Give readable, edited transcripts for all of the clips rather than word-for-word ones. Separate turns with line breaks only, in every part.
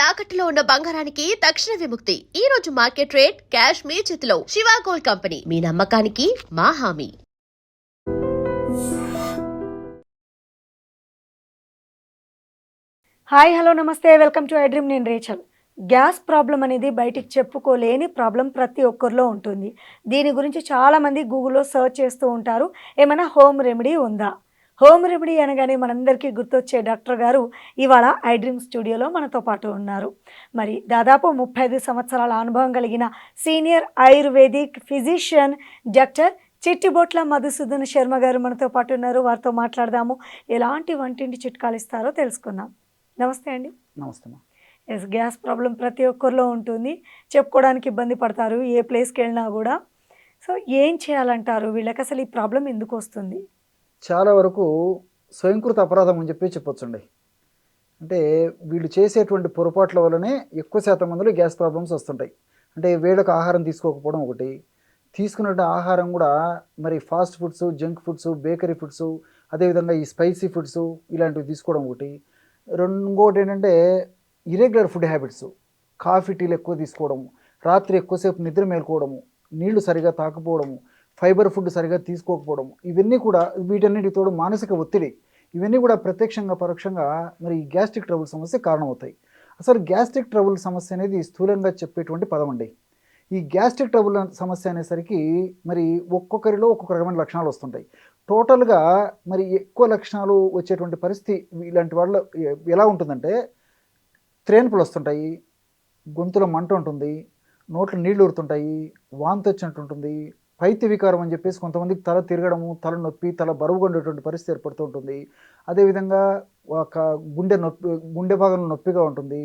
తాకట్టులో ఉన్న బంగారానికి తక్షణ విముక్తి. ఈ రోజు మార్కెట్ రేట్ క్యాష్ మీ చేతిలో. శివ గోల్డ్ కంపెనీ, మీ నమ్మకానికి మా హామీ.
హాయ్ హలో నమస్తే, వెల్కమ్ టు ఐడ్రీమ్. నేను రేచల్. గ్యాస్ ప్రాబ్లం అనేది బయటికి చెప్పుకోలేని ప్రాబ్లం ప్రతి ఒక్కరిలో ఉంటుంది. దీని గురించి చాలామంది గూగుల్లో సర్చ్ చేస్తూ ఉంటారు, ఏమైనా హోమ్ రెమెడీ ఉందా. హోమ్ రెమెడీ అనగానే మనందరికీ గుర్తొచ్చే డాక్టర్ గారు ఇవాళ ఐడ్రీమ్ స్టూడియోలో మనతో పాటు ఉన్నారు. మరి దాదాపు 35 సంవత్సరాల అనుభవం కలిగిన senior ayurvedic physician doctor Chittibotla Madhusudan Sharma గారు మనతో పాటు ఉన్నారు. వారితో మాట్లాడదాము, ఎలాంటి వంటింటి చిట్కాలు ఇస్తారో తెలుసుకుందాం. నమస్తే అండి.
నమస్తే.
ఎస్, గ్యాస్ ప్రాబ్లం ప్రతి ఒక్కరిలో ఉంటుంది, చెప్పుకోవడానికి ఇబ్బంది పడతారు ఏ ప్లేస్కి వెళ్ళినా కూడా. సో ఏం చేయాలంటారు, వీళ్ళకి అసలు ఈ ప్రాబ్లం ఎందుకు వస్తుంది?
చాలా వరకు స్వయంకృత అపరాధం అని చెప్పొచ్చండి. అంటే వీళ్ళు చేసేటువంటి పొరపాట్ల వల్లనే ఎక్కువ శాతం మందిలో గ్యాస్ ప్రాబ్లమ్స్ వస్తుంటాయి. అంటే వేళకు ఆహారం తీసుకోకపోవడం ఒకటి, తీసుకున్న ఆహారం కూడా మరి fast foods, junk foods, bakery foods, అదేవిధంగా ఈ స్పైసీ ఫుడ్స్ ఇలాంటివి తీసుకోవడం ఒకటి. ఇంకోటి ఏంటంటే ఇరెగ్యులర్ ఫుడ్ హ్యాబిట్స్, కాఫీ టీలు ఎక్కువ తీసుకోవడము, రాత్రి ఎక్కువసేపు నిద్ర మేలుకోవడము, నీళ్లు సరిగా తాకపోవడము, ఫైబర్ ఫుడ్ సరిగా తీసుకోకపోవడము, ఇవన్నీ కూడా వీటన్నిటితో మానసిక ఒత్తిడి, ఇవన్నీ కూడా ప్రత్యక్షంగా పరోక్షంగా మరి ఈ గ్యాస్ట్రిక్ ట్రబుల్ సమస్య కారణమవుతాయి. అసలు గ్యాస్ట్రిక్ ట్రబుల్ సమస్య అనేది స్థూలంగా చెప్పేటువంటి పదం అండి. ఈ గ్యాస్ట్రిక్ ట్రబుల్ సమస్య అనేసరికి మరి ఒక్కొక్కరిలో ఒక్కొక్క రకమైన లక్షణాలు వస్తుంటాయి. టోటల్గా మరి ఎక్కువ లక్షణాలు వచ్చేటువంటి పరిస్థితి ఇలాంటి వాళ్ళు ఎలా ఉంటుందంటే, త్రేన్పులు వస్తుంటాయి, గొంతులో మంట ఉంటుంది, నోట్లో నీళ్లు ఊరుతుంటాయి, వాంతి వచ్చినట్టు ఉంటుంది, పైత్య వికారం అని చెప్పేసి కొంతమందికి తల తిరగడము, తల నొప్పి, తల బరువుగా ఉండేటువంటి పరిస్థితి ఏర్పడుతూ ఉంటుంది. అదేవిధంగా ఒక గుండె భాగంలో నొప్పిగా ఉంటుంది,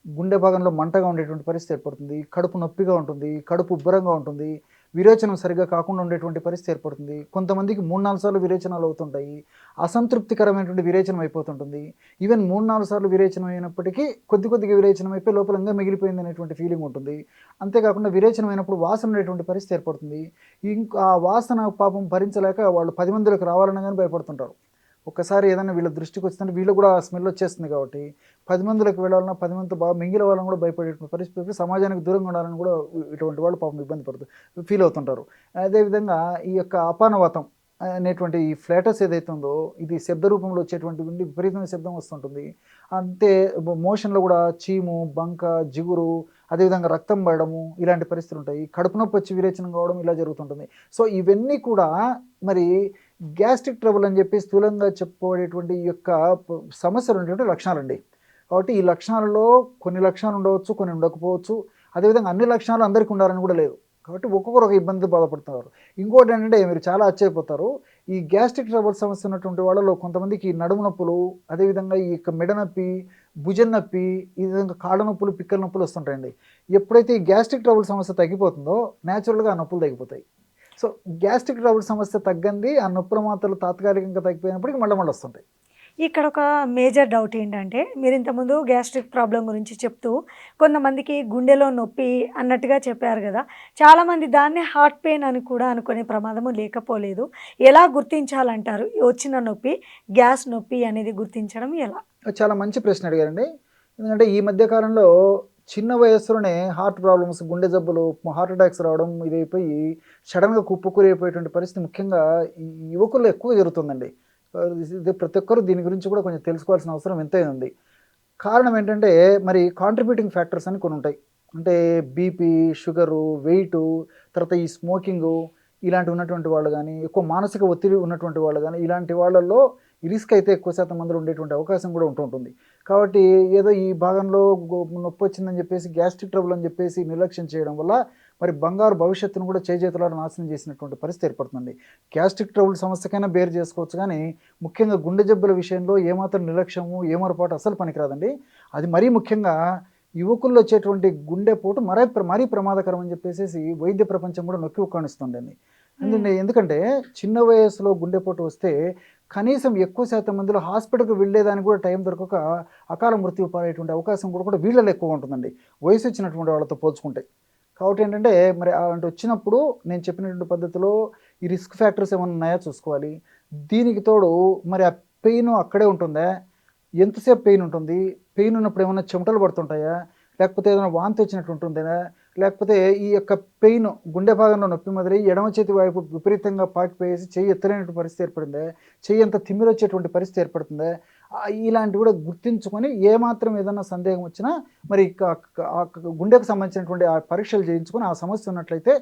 గుండె భాగంలో మంటగా ఉండేటువంటి పరిస్థితి ఏర్పడుతుంది, కడుపు నొప్పిగా ఉంటుంది, కడుపు ఉబ్బరంగా ఉంటుంది, విరేచనం సరిగా కాకుండా ఉండేటువంటి పరిస్థితి ఏర్పడుతుంది. కొంతమందికి 3-4 సార్లు విరేచనాలు అవుతుంటాయి, అసంతృప్తికరమైనటువంటి విరేచనం అయిపోతుంటుంది. ఈవెన్ 3-4 సార్లు విరేచనం అయినప్పటికీ కొద్దిగా విరేచనం అయిపోయి లోపలంగా మిగిలిపోయింది అనేటువంటి ఫీలింగ్ ఉంటుంది. అంతేకాకుండా విరేచనం అయినప్పుడు వాసన ఉండేటువంటి పరిస్థితి ఏర్పడుతుంది. ఇంకా ఆ వాసన పాపం భరించలేక వాళ్ళు 10 మందిలోకి రావాలన్నా కానీ భయపడుతుంటారు. ఒక్కసారి ఏదైనా వీళ్ళ దృష్టికి వచ్చిందంటే వీళ్ళు కూడా స్మెల్ వచ్చేస్తుంది కాబట్టి 10 మందిలోకి వెళ్ళాలన్నా 10 మందితో బాగా మింగిల వాళ్ళని కూడా భయపడేటువంటి పరిస్థితి, సమాజానికి దూరంగా ఉండాలని కూడా ఇటువంటి వాళ్ళు పాపం ఇబ్బంది ఫీల్ అవుతుంటారు. అదేవిధంగా ఈ యొక్క అపానవాతం అనేటువంటి ఈ ఫ్లాటస్ ఏదైతే ఉందో, ఇది శబ్ద రూపంలో వచ్చేటువంటి విపరీతమైన శబ్దం వస్తుంటుంది. అంతే మోషన్లో కూడా చీము, బంక, జిగురు, అదేవిధంగా రక్తం పడడము, ఇలాంటి పరిస్థితులు ఉంటాయి. కడుపు నొప్పి వచ్చి విరేచనం కావడం ఇలా జరుగుతుంటుంది. సో ఇవన్నీ కూడా మరి గ్యాస్ట్రిక్ ట్రబుల్ అని చెప్పి స్థూలంగా చెప్పుకోవడేటువంటి ఈ యొక్క సమస్యలు ఉండేటువంటి లక్షణాలండి. కాబట్టి ఈ లక్షణాలలో కొన్ని లక్షణాలు ఉండవచ్చు, కొన్ని ఉండకపోవచ్చు. అదేవిధంగా అన్ని లక్షణాలు అందరికీ ఉండాలని కూడా లేదు. కాబట్టి ఒక్కొక్కరు ఒక ఇబ్బంది బాధపడుతున్నారు. ఇంకోటి ఏంటంటే మీరు చాలా ఆశ్చర్యపోతారు, ఈ గ్యాస్ట్రిక్ ట్రబుల్ సమస్య ఉన్నటువంటి వాళ్ళలో కొంతమందికి నడుము నొప్పులు, అదేవిధంగా ఈ యొక్క మెడ నొప్పి, భుజం నొప్పి, ఈ విధంగా కాళ్ళ నొప్పులు, పిక్కల నొప్పులు వస్తుంటాయండి. ఎప్పుడైతే ఈ గ్యాస్ట్రిక్ ట్రబుల్ సమస్య తగ్గిపోతుందో న్యాచురల్గా ఆ నొప్పులు తగ్గిపోతాయి. సో గ్యాస్ట్రిక్ ట్రబుల్ సమస్య తగ్గంది, ఆ నొప్పుల మాత్రలు తాత్కాలికంగా తగ్గిపోయినప్పటికీ మళ్ళీ వస్తుంటాయి.
ఇక్కడ ఒక మేజర్ డౌట్ ఏంటంటే, మీరు ఇంతకుముందు గ్యాస్ట్రిక్ ప్రాబ్లం గురించి చెప్తూ కొంతమందికి గుండెలో నొప్పి అన్నట్టుగా చెప్పారు కదా. చాలామంది దాన్నే హార్ట్ పెయిన్ అని కూడా అనుకునే ప్రమాదము లేకపోలేదు. ఎలా గుర్తించాలంటారు వచ్చిన నొప్పి గ్యాస్ నొప్పి అనేది గుర్తించడం ఎలా?
చాలా మంచి ప్రశ్న అడిగారండి. ఎందుకంటే ఈ మధ్యకాలంలో చిన్న వయస్సులోనే హార్ట్ ప్రాబ్లమ్స్, గుండె జబ్బులు, హార్ట్ అటాక్స్ రావడం ఇదైపోయి సడన్గా కుప్పకూరైపోయేటువంటి పరిస్థితి ముఖ్యంగా ఈ యువకుల్లో ఎక్కువ జరుగుతుందండి. ఇది ప్రతి ఒక్కరు దీని గురించి కూడా కొంచెం తెలుసుకోవాల్సిన అవసరం ఎంతైనా ఉంది. కారణం ఏంటంటే మరి కాంట్రిబ్యూటింగ్ ఫ్యాక్టర్స్ అని కొన్ని ఉంటాయి. అంటే బీపీ, షుగరు, వెయిటు, తర్వాత ఈ స్మోకింగు, ఇలాంటి ఉన్నటువంటి వాళ్ళు కానీ, ఎక్కువ మానసిక ఒత్తిడి ఉన్నటువంటి వాళ్ళు కానీ, ఇలాంటి వాళ్ళల్లో ఈ రిస్క్ అయితే ఎక్కువ శాతం మందిలో ఉండేటువంటి అవకాశం కూడా ఉంటుంది. కాబట్టి ఏదో ఈ భాగంలో నొప్పి వచ్చిందని చెప్పేసి గ్యాస్ట్రిక్ ట్రబుల్ అని చెప్పేసి నిర్లక్ష్యం చేయడం వల్ల మరి బంగారు భవిష్యత్తును కూడా చేజేతులారా నాశనం చేసినటువంటి పరిస్థితి ఏర్పడుతుంది. గ్యాస్ట్రిక్ ట్రబుల్ సమస్యకైనా బేర్ చేసుకోవచ్చు, కానీ ముఖ్యంగా గుండె జబ్బుల విషయంలో ఏమాత్రం నిర్లక్ష్యము, ఏమరపాటు అసలు పనికిరాదండి. అది మరీ ముఖ్యంగా యువకుల్లో వచ్చేటువంటి గుండెపోటు మరీ ప్రమాదకరం అని చెప్పేసి వైద్య ప్రపంచం కూడా నొక్కి ఉక్కాణిస్తుందండి. ఎందుకంటే చిన్న వయసులో గుండెపోటు వస్తే కనీసం ఎక్కువ శాతం మందిలో హాస్పిటల్కి వెళ్ళేదానికి కూడా టైం దొరకక అకాల మృత్యు పాలయ్యేటువంటి అవకాశం కూడా వీళ్ళలో ఎక్కువ ఉంటుందండి, వయసు వచ్చినటువంటి వాళ్ళతో పోల్చుకుంటే. కాబట్టి ఏంటంటే మరి అలాంటి వచ్చినప్పుడు నేను చెప్పినటువంటి పద్ధతిలో ఈ రిస్క్ ఫ్యాక్టర్స్ ఏమైనా ఉన్నాయా చూసుకోవాలి. దీనికి తోడు మరి ఆ పెయిన్ అక్కడే ఉంటుందా, ఎంతసేపు పెయిన్ ఉంటుంది, పెయిన్ ఉన్నప్పుడు ఏమైనా చెమటలు పడుతుంటాయా, లేకపోతే ఏదైనా వాంతి వచ్చినట్టు ఉంటుందా, లేకపోతే ఈ యొక్క పెయిన్ గుండె భాగంలో నొప్పి మొదలై ఎడమ చేతి వైపు విపరీతంగా పాకిపోయేసి చెయ్యి ఎత్తలేనటువంటి పరిస్థితి ఏర్పడిందా, చెయ్యి అంత తిమ్మిరి వచ్చేటువంటి పరిస్థితి ఏర్పడుతుందా, ఇలాంటివి కూడా గుర్తించుకొని ఏమాత్రం ఏదైనా సందేహం వచ్చినా మరి గుండెకు సంబంధించినటువంటి ఆ పరీక్షలు చేయించుకొని ఆ సమస్య ఉన్నట్లయితే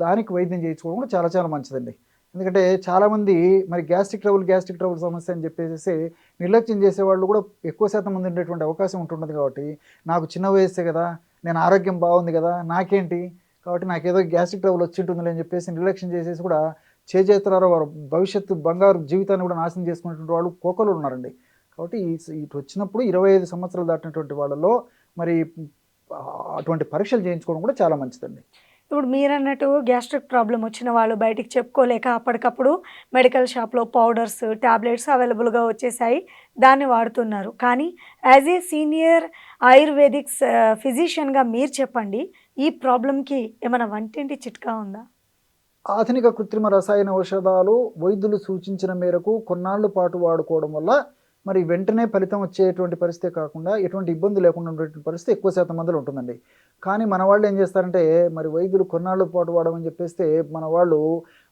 దానికి వైద్యం చేయించుకోవడం కూడా చాలా చాలా మంచిదండి. ఎందుకంటే చాలామంది మరి గ్యాస్ట్రిక్ ట్రబుల్ సమస్య అని చెప్పేసి నిర్లక్ష్యం చేసేవాళ్ళు కూడా ఎక్కువ శాతం మంది ఉండేటువంటి అవకాశం ఉంటుంటుంది. కాబట్టి నాకు చిన్న వయస్సే కదా, నేను ఆరోగ్యం బాగుంది కదా, నాకేంటి, కాబట్టి నాకేదో గ్యాస్ట్రిక్ ట్రబుల్ వచ్చి ఉంటుంది అని చెప్పేసి నిర్లక్ష్యం చేసేసి కూడా చేతులారో వారు భవిష్యత్తు బంగారు జీవితాన్ని కూడా నాశనం చేసుకునేటువంటి వాళ్ళు కోకలు ఉన్నారండి. కాబట్టి ఇటు వచ్చినప్పుడు 25 సంవత్సరాలు దాటినటువంటి వాళ్ళలో మరి అటువంటి పరీక్షలు చేయించుకోవడం కూడా చాలా మంచిదండి.
ఇప్పుడు మీరు అన్నట్టు గ్యాస్ట్రిక్ ప్రాబ్లం వచ్చిన వాళ్ళు బయటికి చెప్పుకోలేక అప్పటికప్పుడు మెడికల్ షాప్లో పౌడర్స్, టాబ్లెట్స్ అవైలబుల్గా వచ్చేసాయి, దాన్ని వాడుతున్నారు. కానీ యాజ్ ఏ సీనియర్ ఆయుర్వేదిక్ ఫిజిషియన్గా మీరు చెప్పండి, ఈ ప్రాబ్లంకి ఏమైనా వంటింటి చిట్కా ఉందా?
ఆధునిక కృత్రిమ రసాయన ఔషధాలు వైద్యులు సూచించిన మేరకు కొన్నాళ్ళ పాటు వాడుకోవడం వల్ల మరి వెంటనే ఫలితం వచ్చేటువంటి పరిస్థితి కాకుండా ఎటువంటి ఇబ్బంది లేకుండా ఉండేటువంటి పరిస్థితి ఎక్కువ శాతం మందిలో ఉంటుందండి. కానీ మన వాళ్ళు ఏం చేస్తారంటే మరి వైద్యులు కొన్నాళ్ళ పాటు వాడమని చెప్పేస్తే మన వాళ్ళు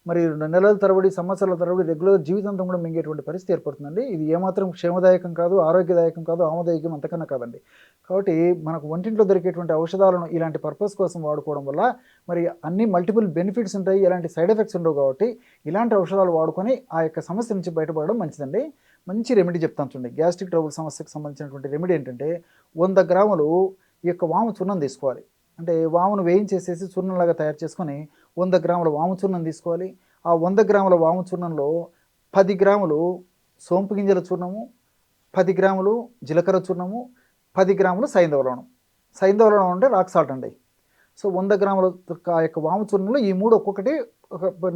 మరి నెలల తరబడి, సంవత్సరాల తరబడి రెగ్యులర్ జీవితాంతం కూడా మింగేటువంటి పరిస్థితి ఏర్పడుతుందండి. ఇది ఏమాత్రం క్షేమదాయకం కాదు, ఆరోగ్యదాయకం కాదు, ఆమోదాయకం అంతకన్నా కాదండి. కాబట్టి మనకు వంటింట్లో దొరికేటువంటి ఔషధాలను ఇలాంటి పర్పస్ కోసం వాడుకోవడం వల్ల మరి అన్ని మల్టిపుల్ బెనిఫిట్స్ ఉంటాయి, ఎలాంటి సైడ్ ఎఫెక్ట్స్ ఉండవు. కాబట్టి ఇలాంటి ఔషధాలు వాడుకొని ఆ యొక్క సమస్య నుంచి బయటపడడం మంచిదండి. మంచి రెమెడీ చెప్తాను చూడండి. గ్యాస్ట్రిక్ ట్రబుల్ సమస్యకు సంబంధించినటువంటి రెమెడీ ఏంటంటే 100 గ్రాములు ఈ యొక్క వాము చూర్ణం తీసుకోవాలి. అంటే వామును వేయించేసేసి చూర్ణంలాగా తయారు చేసుకొని 100 గ్రాముల వాము చూర్ణం తీసుకోవాలి. ఆ 100 గ్రాముల వాము చూర్ణంలో 10 గ్రాములు సోంపు గింజల చూర్ణము, 10 గ్రాములు జీలకర్ర చూర్ణము, 10 గ్రాములు సైంధవ లవణం అంటే రాక్ సాల్ట్ అండి. సో 100 గ్రాముల ఆ యొక్క వాము చూర్ణంలో ఈ 3 ఒక్కొక్కటి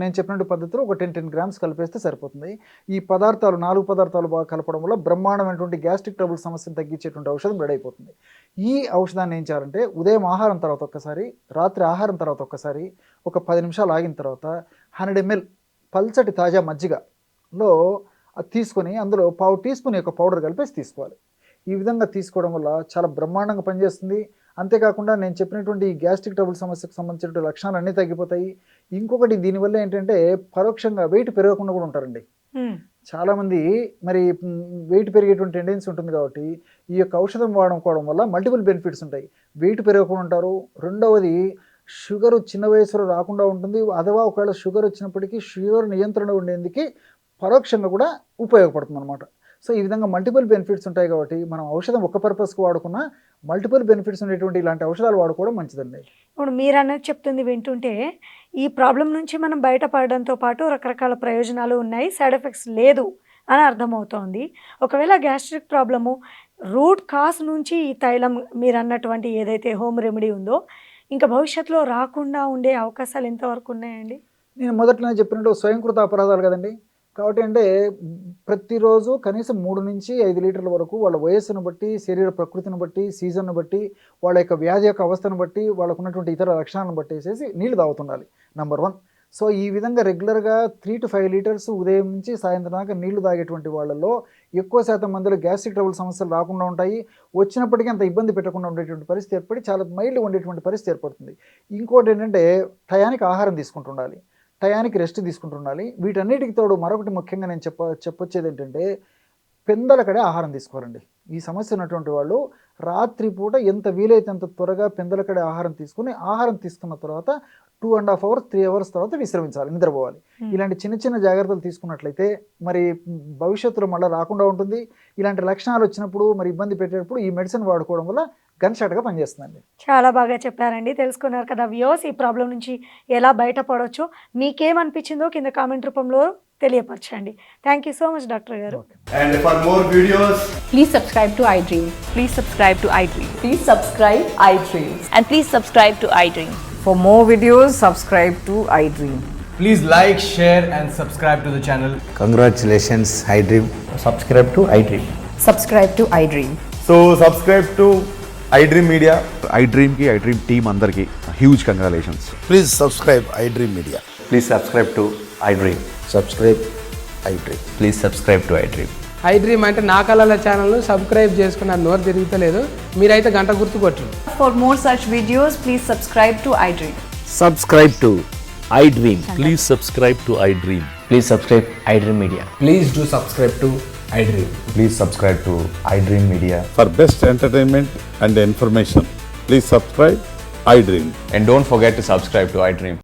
నేను చెప్పినట్టు పద్ధతిలో ఒక 10 గ్రామ్స్ కలిపేస్తే సరిపోతుంది. ఈ 4 పదార్థాలు బాగా కలపడం వల్ల బ్రహ్మాండమైనటువంటి గ్యాస్ట్రిక్ ట్రబుల్ సమస్యను తగ్గించేటువంటి ఔషధం రెడీ అయిపోతుంది. ఈ ఔషధాన్ని ఏం చేయాలంటే ఉదయం ఆహారం తర్వాత ఒక్కసారి, రాత్రి ఆహారం తర్వాత ఒక్కసారి, ఒక 10 నిమిషాలు ఆగిన తర్వాత 100 ml పల్చటి తాజా మజ్జిగలో అది తీసుకొని అందులో 1/2 టీ స్పూన్ యొక్క పౌడర్ కలిపేసి తీసుకోవాలి. ఈ విధంగా తీసుకోవడం వల్ల చాలా బ్రహ్మాండంగా పనిచేస్తుంది. అంతేకాకుండా నేను చెప్పినటువంటి ఈ గ్యాస్ట్రిక్ ట్రబుల్ సమస్యకు సంబంధించినటువంటి లక్షణాలు అన్నీ తగ్గిపోతాయి. ఇంకొకటి దీనివల్ల ఏంటంటే పరోక్షంగా వెయిట్ పెరగకుండా కూడా ఉంటారండి. చాలామంది మరి వెయిట్ పెరిగేటువంటి టెండెన్సీ ఉంటుంది. కాబట్టి ఈ యొక్క ఔషధం వాడుకోవడం వల్ల మల్టిపుల్ బెనిఫిట్స్ ఉంటాయి. వెయిట్ పెరగకుండా ఉంటారు. రెండవది షుగర్ చిన్న వయసులో రాకుండా ఉంటుంది. అథవా ఒకవేళ షుగర్ వచ్చినప్పటికీ షుగర్ నియంత్రణ ఉండేందుకు పరోక్షంగా కూడా ఉపయోగపడుతుంది అనమాట. సో ఈ విధంగా మల్టిపుల్ బెనిఫిట్స్ ఉంటాయి. కాబట్టి మనం ఔషధం ఒక పర్పస్కి వాడుకున్న మల్టిపుల్ బెనిఫిట్స్ ఉండేటువంటి ఇలాంటి ఔషధాలు వాడుకోవడం మంచిదండి.
ఇప్పుడు మీరు అన్నది చెప్తుంది వింటుంటే ఈ ప్రాబ్లం నుంచి మనం బయటపడడంతో పాటు రకరకాల ప్రయోజనాలు ఉన్నాయి, సైడ్ ఎఫెక్ట్స్ లేదు అని అర్థమవుతోంది. ఒకవేళ గ్యాస్ట్రిక్ ప్రాబ్లము రూట్ కాజ్ నుంచి ఈ తైలం మీరు అన్నటువంటి ఏదైతే హోమ్ రెమెడీ ఉందో ఇంకా భవిష్యత్తులో రాకుండా ఉండే అవకాశాలు ఎంతవరకు ఉన్నాయండి?
నేను మొదట్లోనే చెప్పినట్టు స్వయంకృత అపరాధాలు కదండి. కాబట్టి అంటే ప్రతిరోజు కనీసం 3 నుంచి 5 లీటర్ల వరకు వాళ్ళ వయస్సును బట్టి, శరీర ప్రకృతిని బట్టి, సీజన్ను బట్టి, వాళ్ళ యొక్క వ్యాధి యొక్క అవస్థను బట్టి, వాళ్ళకు ఉన్నటువంటి ఇతర లక్షణాలను బట్టి వేసేసి నీళ్లు తాగుతుండాలి నెంబర్ 1. సో ఈ విధంగా రెగ్యులర్గా 3 to 5 లీటర్స్ ఉదయం నుంచి సాయంత్రం దాకా నీళ్లు తాగేటువంటి వాళ్ళలో ఎక్కువ శాతం మందిలో గ్యాస్ట్రిక్ ట్రబుల్ సమస్యలు రాకుండా ఉంటాయి. వచ్చినప్పటికీ అంత ఇబ్బంది పెట్టకుండా ఉండేటువంటి పరిస్థితి ఏర్పడి చాలా మైల్డ్గా ఉండేటువంటి పరిస్థితి ఏర్పడుతుంది. ఇంకోటి ఏంటంటే టయానికి ఆహారం తీసుకుంటుండాలి, టయానికి రెస్ట్ తీసుకుంటుండాలి. వీటన్నిటికి తోడు మరొకటి ముఖ్యంగా నేను చెప్పొచ్చేది ఏంటంటే పెందలకడే ఆహారం తీసుకోవాలండి. ఈ సమస్య ఉన్నటువంటి వాళ్ళు రాత్రిపూట ఎంత వీలైతే అంత త్వరగా పెందలకడే ఆహారం తీసుకుని ఆహారం తీసుకున్న తర్వాత 2.5 hours 3 hours తర్వాత విశ్రమించాలి, నిద్రపోవాలి. ఇలాంటి చిన్న చిన్న జాగ్రత్తలు తీసుకున్నట్లయితే మరి భవిష్యత్తులో మళ్ళీ రాకుండా ఉంటుంది. ఇలాంటి లక్షణాలు వచ్చినప్పుడు మరి ఇబ్బంది పెట్టేటప్పుడు ఈ మెడిసిన్ వాడుకోవడం వల్ల గన్ షాట్గా పనిచేస్తుందండి.
చాలా బాగా చెప్పారండి. తెలుసుకున్నారు కదా వ్యూవర్స్, ఈ ప్రాబ్లం నుంచి ఎలా బయటపడవచ్చో మీకేమనిపించిందో కింద కామెంట్ రూపంలో తెలియపరచండి. Thank you so much doctor గారు.
And for more videos,
Please subscribe to iDream.
Please subscribe to iDream.
Please subscribe iDream.
And please subscribe to iDream.
For more videos, subscribe to iDream.
please like, share and subscribe to the channel.
Congratulations, iDream.
Subscribe to iDream.
Subscribe to iDream.
So subscribe to iDream Media.
iDream ki iDream team andarki huge congratulations.
Please subscribe iDream Media.
Please subscribe to iDream.
Subscribe iDream.
Please subscribe to iDream.
I dream అంటే నా కళల ఛానల్ను subscribe చేసుకున్న నోరు తిరుగుతలేదు. మీరైతే గంట గుర్తు కొట్టండి.
For more such videos, please subscribe to iDream.
Subscribe to iDream. Please subscribe to iDream.
Please subscribe iDream Media.
Please do subscribe to iDream.
Please subscribe to iDream Media.
For best entertainment and information, please subscribe iDream.
And don't forget to subscribe to iDream.